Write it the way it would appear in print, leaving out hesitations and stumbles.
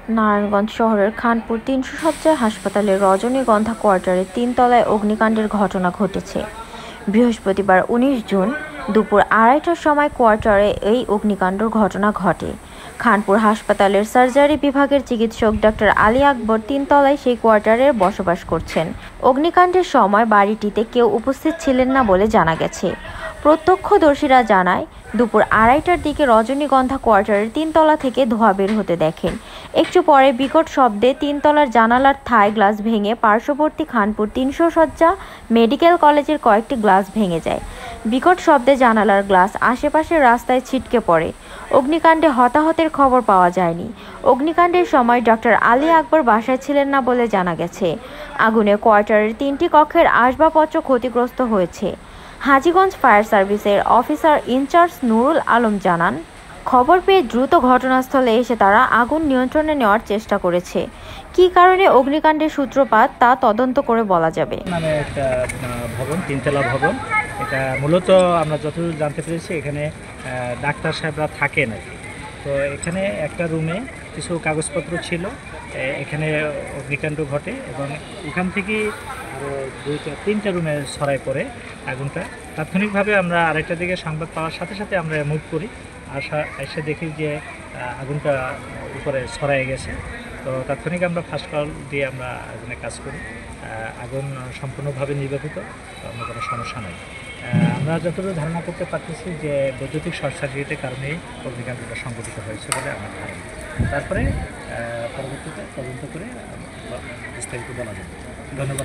নারায়ণগঞ্জ শহরের খানপুর ৩০০ শয্যার হাসপাতালের রজনীগন্ধা কোয়ার্টারে ৩ তলায় অগ্নিকাণ্ডের ঘটনা ঘটেছে। বৃহস্পতিবার ১৯ জুন দুপুর ২:৩০টার সময় কোয়ার্টারে এই অগ্নিকাণ্ডের ঘটনা ঘটে। খানপুর হাসপাতালের সার্জারি বিভাগের চিকিৎসক ডাক্তার আলী আকবর ৩ তলায় সেই কোয়ার্টারে বসবাস করছেন। অগ্নিকাণ্ডের সময় বাড়িটিতে কেউ উপস্থিত ছিলেন না বলে জানা গেছে। প্রত্যক্ষদর্শীরা জানায়, দুপুর ২:৩০টার দিকে রজনীগন্ধা কোয়ার্টারের ৩ তলা থেকে ধোঁয়া বের হতে দেখেন। একটু পরে বিকট শব্দে ৩ তলার জানালার থাই গ্লাস ভেঙে পার্শ্ববর্তী খানপুর ৩০০ শয্যা মেডিকেল কলেজের কয়েকটি গ্লাস ভেঙে যায়। বিকট শব্দে জানালার গ্লাস আশেপাশের রাস্তায় ছিটকে পড়ে। অগ্নিকাণ্ডে হতাহতের খবর পাওয়া যায়নি। অগ্নিকাণ্ডের সময় ডক্টর আলী আকবর বাসায় ছিলেন না বলে জানা গেছে। আগুনে কোয়ার্টারের ৩টি কক্ষের আসবাবপত্র ক্ষতিগ্রস্ত হয়েছে। হাজীগঞ্জ ফায়ার সার্ভিসের অফিসার ইনচার্জ নুরুল আলম জানান, খবর পেয়ে দ্রুত ঘটনাস্থলে এসে তারা আগুন নিয়ন্ত্রণে নেওয়ার চেষ্টা করেছে। কী কারণে অগ্নিকাণ্ডের সূত্রপাত তা তদন্ত করে বলা যাবে। মানে একটা ভবন, তিনতলা ভবন। এটা মূলত আমরা যতদূর জানতে পেরেছি এখানে ডাক্তার সাহেবরা থাকেন আর কি। তো এখানে একটা রুমে কিছু কাগজপত্র ছিল, এখানে অগ্নিকাণ্ড ঘটে এবং এখান থেকে আরও তিনটা রুমে ছড়াই পড়ে আগুনটা। তাৎক্ষণিকভাবে আমরা আরেকটা দিকে সংবাদ পাওয়ার সাথে সাথে আমরা মুভ করি, এসে দেখি যে আগুনটা উপরে ছড়াই গেছে। তো তাৎক্ষণিক আমরা ফার্স্ট কল দিয়ে আমরা আগুনে কাজ করি। আগুন সম্পূর্ণভাবে নির্বাপিত, অন্য কোনো সমস্যা নেই। আমরা যতটুকু ধারণা করতে পারতেছি যে বৈদ্যুতিক শর্ট সার্কিটের কারণেই অগ্নিকাণ্ডটা সংঘটিত হয়েছে বলে আমার ধারণা। তারপরে পরবর্তীতে তদন্ত করে বিস্তারিত বলা যাবে। ধন্যবাদ।